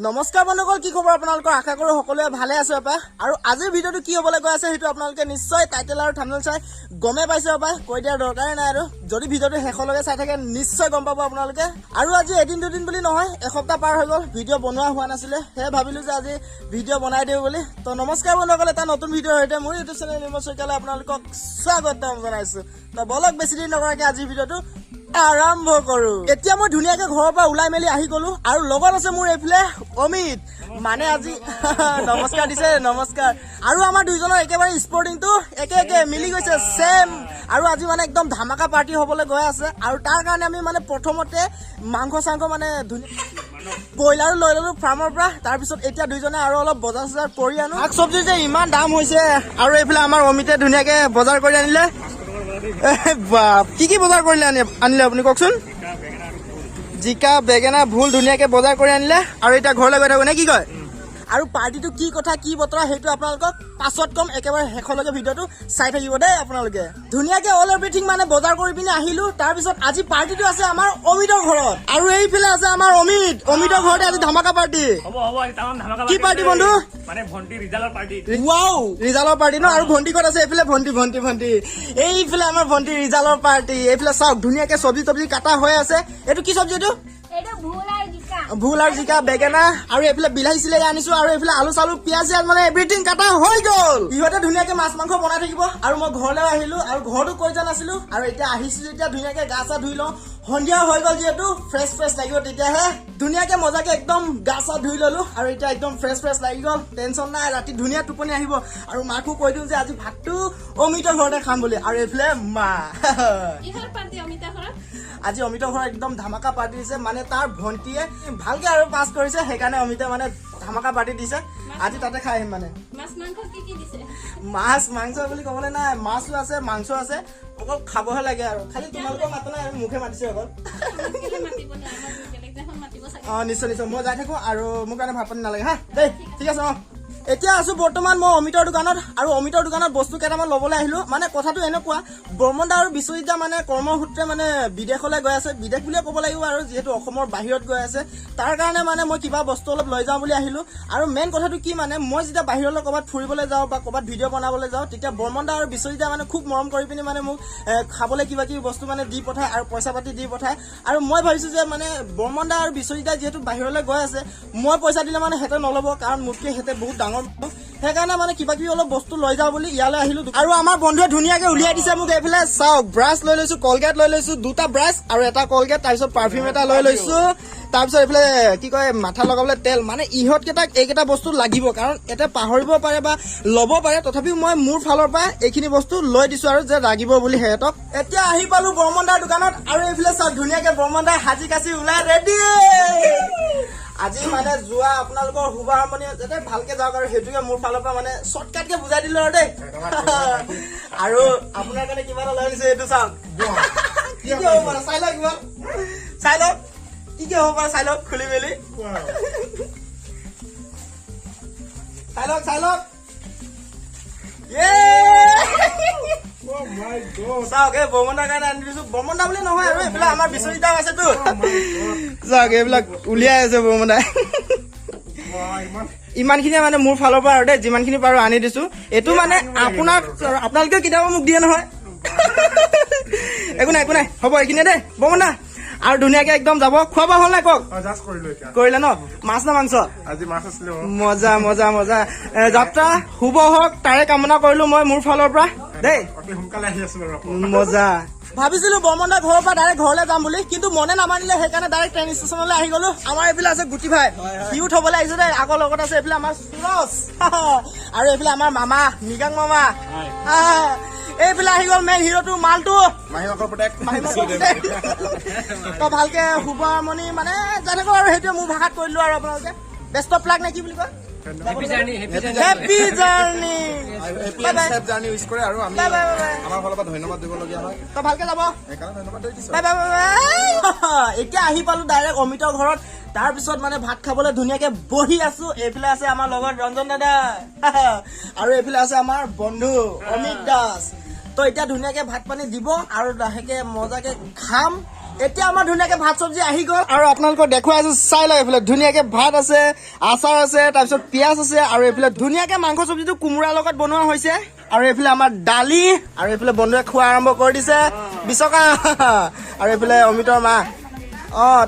নমস্কাৰ বন্ধুসকল, কি খবৰ আপোনালোকৰ? আশা কৰো সকলোৱে ভালে আছে আপা। আৰু আজিৰ ভিডিঅ'টো কি হ'বলৈ গৈ আছে সেইটো আপোনালোকে নিশ্চয় টাইটেল আৰু থাম্বনেল চাই গমে পাইছে আপা। কৈ দিয়াৰ দৰকাৰে নাই আৰু যদি ভিডিঅ'টো শেষলৈকে চাই থাকে নিশ্চয় গম পাব আপোনালোকে। আৰু আজি এদিন দুদিন বুলি নহয়, এসপ্তাহ পাৰ হৈ গ'ল ভিডিঅ' বনোৱা হোৱা নাছিলে, সেয়ে ভাবিলো যে আজি ভিডিঅ' বনাই দিওঁ বুলি। তো নমস্কাৰ বন্ধুসকল, এটা নতুন ভিডিঅ'ৰ সৈতে মোৰ ইউটিউব চেনেল নিৰ্মল শইকীয়ালৈ আপোনালোকক স্বাগতম জনাইছো। তো বলক বেছি দিন নকৰাকে আজিৰ ভিডিঅ'টো আৰম্ভ কৰো। এতিয়া মই ধুনীয়াকে ঘৰৰ পৰা ওলাই মেলি আহি গলো আৰু লগত আছে মোৰ এইফালে অমিত, মানে আজি নমস্কাৰ দিছে, নমস্কাৰ। আৰু আমাৰ দুইজনৰ একেবাৰে স্পৰ্টিংটো একে মিলি গৈছে, সেম। আৰু আজি মানে একদম ধামাকা পাৰ্টি হবলৈ গৈ আছে। আৰু তাৰ কাৰণে আমি মানে প্ৰথমতে মাংস চাংস মানে ব্ৰইলাৰো লৈ ললো ফাৰ্মৰ পৰা। তাৰপিছত এতিয়া দুইজনে আৰু অলপ বজাৰ চজাৰ কৰি আনো। শাক চব্জি যে ইমান দাম হৈছে। আৰু এইফালে আমাৰ অমিতে ধুনীয়াকে বজাৰ কৰি আনিলে। কি বজাৰ কৰিলে আনিলে আপুনি কওকচোন? জিকা, বেঙেনা, ভোল ধুনীয়াকে বজাৰ কৰি আনিলে। আৰু এতিয়া ঘৰলৈ গৈ থাকো নে কি কয়? আৰু পাৰ্টিটো কি কথা কি বতৰা সেইটো আপোনালোকক পাছত কম, একেবাৰে শেষলৈকে ভিডিঅ'টো চাই থাকিব দেই আপোনালোকে। ধুনীয়াকে অল এভৰিথিং মানে বজাৰ কৰি পিনে আহিলো। তাৰপিছত আজি পাৰ্টিটো আছে আমাৰ অমিতৰ ঘৰত। আৰু এইফালে আছে আমাৰ অমিতৰ ঘৰতে আজি ধামাকা পাৰ্টি। কি পাৰ্টি বন্ধু? মানে ভন্টি ৰিজালৰ পাৰ্টি। ৱাও, ৰিজালৰ পাৰ্টি ন? আৰু ভন্টি ক'ত আছে? এইফালে ভন্টি এইফালে আমাৰ ভন্টি ৰিজালৰ পাৰ্টি। এইফালে চাওক ধুনীয়াকে চব্জি কাটা হৈ আছে। এইটো কি চব্জি? এইটো ভোল আৰু জিকা, বেঙেনা আৰু এইফালে বিলাহী চিলাই আনিছো। আৰু এইফালে আলু চালু পিয়াজ মানে এভৰিথিং কাটা হৈ গ'ল। ইহঁতে ধুনীয়াকে মাছ মাংস বনাই থাকিব। আৰু মই ঘৰলৈ আহিলো আৰু ঘৰতো কৈ যোৱা নাছিলো। আৰু এতিয়া আহিছো যেতিয়া ধুনীয়াকে গা চা ধুই লওঁ, সন্ধিয়া হৈ গ'ল যিহেতু ফ্ৰেছ লাগিব তেতিয়াহে। ধুনীয়াকে মজাকে একদম গা চা ধুই ললো। আৰু এতিয়া একদম ফ্ৰেছ লাগি গ'ল, টেনচন নাই, ৰাতি ধুনীয়া টোপনি আহিব। আৰু মাকো কৈ দিওঁ যে আজি ভাতটো অমিতৰ ঘৰতে খাম বুলি। আৰু এইফালে মা আজি অমিতৰ ঘৰত একদম ধামাকা পাৰ্টি দিছে। মানে তাৰ ভন্টিয়ে ভালকে আৰু পাছ কৰিছে, সেইকাৰণে অমিতে মানে ধামাকা পাৰ্টি দিছে। আজি তাতে খাই আহিম। মানে মাছ মাংস বুলি ক'বলৈ নাই, মাছো আছে মাংস আছে, অকল খাবহে লাগে। আৰু খালি তোমালোকৰ মাতো নাই, মুখে মাতিছে অকল। নিশ্চয় মই যাই থাকো। আৰু মোৰ কাৰণে ভাত পানী নালাগে হা দেই, ঠিক আছে। এতিয়া আছো বৰ্তমান মই অমিতৰ দোকানত। আৰু অমিতৰ দোকানত বস্তু কেইটামান ল'বলৈ আহিলো। মানে কথাটো এনেকুৱা, ব্ৰহ্মদা আৰু বিশ্বজিৎ মানে কৰ্মসূত্ৰে মানে বিদেশলৈ গৈ আছে। বিদেশ বুলিয়ে ক'ব লাগিব, আৰু যিহেতু অসমৰ বাহিৰত গৈ আছে, তাৰ কাৰণে মানে মই কিবা বস্তু অলপ লৈ যাওঁ বুলি আহিলো। আৰু মেইন কথাটো কি, মানে মই যেতিয়া বাহিৰলৈ ক'ৰবাত ফুৰিবলৈ যাওঁ বা ক'ৰবাত ভিডিঅ' বনাবলৈ যাওঁ, তেতিয়া ব্ৰহ্মদা আৰু বিশ্বজিৎ মানে খুব মৰম কৰি পিনি মানে মোক খাবলৈ কিবা কিবি বস্তু মানে দি পঠায় আৰু পইচা পাতি দি পঠায়। আৰু মই ভাবিছো যে মানে ব্ৰহ্মদা আৰু বিশ্বজিৎ যিহেতু বাহিৰলৈ গৈ আছে, মই পইচা দিলে মানে সিহঁতে নল'ব, কাৰণ মোতকে সিহঁতে বহুত ডাঙৰ। সেইকাৰণে মানে কিবা কিবি অলপ বস্তু লৈ যাওঁ বুলি ইয়ালৈ আহিলো। আৰু আমাৰ বন্ধুৱে ধুনীয়াকে উলিয়াই দিছে মোক। এইফালে চাওক, ব্ৰাছ লৈ লৈছো, কলগেট লৈ লৈছো, 2টা ব্ৰাছ আৰু এটা কলগেট, তাৰপিছত পাৰফিউম এটা লৈ লৈছো। তাৰপিছত এইফালে কি কয়, মাথা লগাবলৈ তেল। মানে ইহঁতকেইটাক এইকেইটা বস্তু লাগিব, কাৰণ এতিয়া পাহৰিব পাৰে বা ল'ব পাৰে, তথাপিও মই মোৰ ফালৰ পৰা এইখিনি বস্তু লৈ দিছো আৰু যে লাগিব বুলি সিহঁতক। এতিয়া আহি পালো ব্ৰহ্মদাৰ দোকানত। আৰু এইফালে চাওক ধুনীয়াকে ব্ৰহ্মদাই সাজি কাচি ওলাই ৰেডি। আজি মানে যোৱা আপোনালোকৰ শুভাৰম্ভণি যাতে ভালকে যাওক, আৰু সেইটোকে মোৰ ফালৰ পৰা মানে শ্বৰ্টকাটকে বুজাই দিলো আৰু দেই। আৰু আপোনাৰ কাৰণে কিবা এটা লৈ আনিছো, এইটো চাওক। কি হ'ব পাৰে চাই লওক, কি হ'ব পাৰে চাই লওক, খুলি মেলি চাই লওক। চাওক, এই ব্ৰহ্মদাৰ কাৰণে আনি দিছো। ব্ৰহ্মদা বুলি নহয় আৰু এইবিলাক আমাৰ বিশ্বজিৎ আছেতো। চাওক এইবিলাক উলিয়াই আছে ব্ৰহ্মদাই। ইমানখিনিয়ে মানে মোৰ ফালৰ পৰা আৰু দেই, যিমানখিনি পাৰো আনি দিছো। এইটো মানে আপোনালোকেও কেতিয়াবা মোক দিয়ে নহয়। একো নাই হ'ব, এইখিনিয়ে দেই ব্ৰহ্মদা। আৰু ধুনীয়াকে একদম যাব। খোৱা বোৱা হ'ল নাই কওক? কৰিলে ন? মাছ না মাংস? মজা। যাত্ৰা শুভ হওক তাৰে কামনা কৰিলো মই মোৰ ফালৰ পৰা দেই। মজা। ভাবিছিলো ব্ৰহ্মদা ঘৰৰ পৰা ডাইৰেক্ট ঘৰলৈ যাম বুলি, কিন্তু মনে নামানিলে, সেইকাৰণে ডাইৰেক্ট ট্ৰেইন ষ্টেচনলৈ আহি গলো। আমাৰ এইফালে আছে গুটি ভাই, সিও থবলৈ আহিছে দেই। আগৰ লগত আছে এইফালে আমাৰ সুৰজ, আৰু এইফালে আমাৰ মামা মৃগাং মামা। এইফালে আহি গ'ল মেইন হিৰোটো, মালটো তো ভালকে শুভৰমণি মানে যাই থাকো। আৰু সেইটোৱে মোৰ ভাষাত কৈ দিলো। আৰু আপোনালোকে বেষ্ট অফ লাক নে কি বুলি কয়? Happy journey. আৰু আমি আমাৰ ফালৰ পৰা ধন্যবাদ দিবলগীয়া হয়। তো ভালকে যাব। এতিয়া আহি পালো ডাইৰেক্ট অমিতৰ ঘৰত। তাৰপিছত মানে ভাত খাবলৈ ধুনীয়াকে বহি আছো। এইফালে আছে আমাৰ লগত ৰঞ্জন দাদা, আৰু এইফালে আছে আমাৰ বন্ধু অমিত দাস। তো এতিয়া ধুনীয়াকে ভাত পানী দিব আৰু লাহেকে মজাকে খাম। এতিয়া আমাৰ ধুনীয়াকে ভাত চব্জি আহি গ'ল আৰু আপোনালোকক দেখুৱাই আছো চাই লওক এইফালে ধুনীয়াকে ভাত আছে আচাৰ আছে তাৰপিছত পিঁয়াজ আছে আৰু এইফালে ধুনীয়াকে মাংস চব্জিটো কোমোৰাৰ লগত বনোৱা হৈছে আৰু এইফালে আমাৰ দালি আৰু এইফালে বন্ধুৱে খোৱা আৰম্ভ কৰি দিছে বিচকা আৰু এইফালে অমিতৰ মা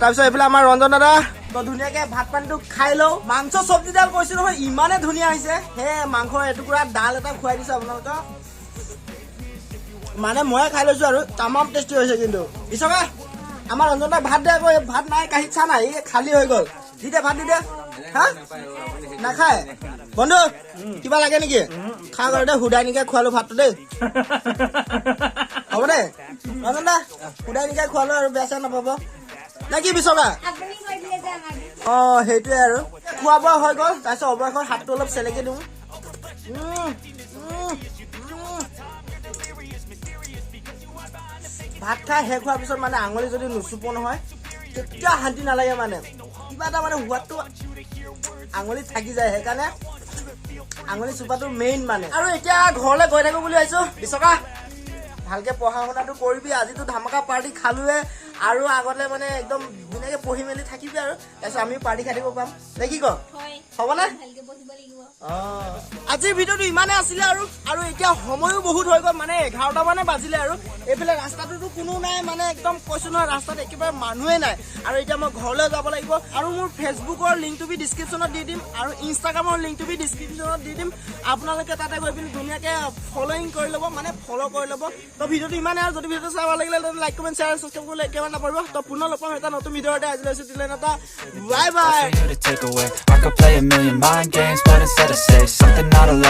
তাৰপিছত এইফালে আমাৰ ৰঞ্জন দাদা তো ধুনীয়াকে ভাত পানীটো খাই লওঁ মাংস চব্জিডাল কৈছো নহয় ইমানে ধুনীয়া হৈছে হে মাংস এটুকুৰা ডাল এটা খুৱাই দিছো আপোনালোকক মানে মই খাই লৈছো আৰু তামাম টেষ্টি হৈছে কিন্তু বিচকা আমাৰ ৰঞ্জন দাক ভাত দে আকৌ ভাত নাই কাঁহীত চা নাই খালী হৈ গ'ল দি দে ভাত দি দে হা নাখায় বন্ধু কিবা লাগে নেকি খা ঘৰতে সুদাই নিকাই খোৱালো ভাতটো দেই হ'ব দে ৰঞ্জন দা সুদাই নিকাই খোৱালো আৰু বেয়া চেয়া নাপাব নে কি বিচকা সেইটোৱে আৰু খোৱা বোৱা হৈ গ'ল তাৰপিছত অৱশেষত হাতটো অলপ চেলেকি দিওঁ ভাত খাই শেষ হোৱাৰ পিছত মানে আঙুলি যদি নুচুপ নহয় তেতিয়া শান্তি নালাগে মানে কিবা এটা মানে সোৱাদটো আঙুলিত থাকি যায় সেইকাৰণে আঙুলি চুপাটো মেইন মানে আৰু এতিয়া ঘৰলৈ গৈ থাকো বুলি ভাবিছো বিচকা ভালকে পঢ়া শুনাটো কৰিবি আজিতো ধামাকা পাৰ্টি খালোৱে আৰু আগতে মানে একদম ধুনীয়াকে পঢ়ি মেলি থাকিবি আৰু তাৰপিছত আমি পাৰ্টি খাই দিব পাম নে কি ক হ'বনে আজিৰ ভিডিঅ'টো ইমানে আছিলে আৰু এতিয়া সময়ো বহুত হৈ গ'ল মানে 11টা মানে বাজিলে আৰু এইফালে ৰাস্তাটোতো কোনো নাই মানে একদম কৈছো নহয় ৰাস্তাত একেবাৰে মানুহে নাই আৰু এতিয়া মই ঘৰলৈ যাব লাগিব আৰু মোৰ ফেচবুকৰ লিংকটো বি ডিছক্ৰিপশ্যনত দি দিম আৰু ইনষ্টাগ্ৰামৰ লিংকটো বি ডিছক্ৰিপশ্যনত দি দিম আপোনালোকে তাতে গৈ পিনি ধুনীয়াকে ফলোইং কৰি ল'ব মানে ফ'ল' কৰি ল'ব তো ভিডিঅ'টো ইমানে আৰু যদি ভিডিঅ'টো চাই ভাল লাগিলে লাইক কমেণ্ট শ্বেয়াৰ ছাবস্ক্ৰাইব কৰিবলৈ একেবাৰে নাপাহৰিব তো পুনৰ লগ পাম এটা নতুন ভিডিঅ'তে আজি লৈছো দিলেন এটা bye bye for you to take away. I could play a million mind games, but instead I say something not allowed.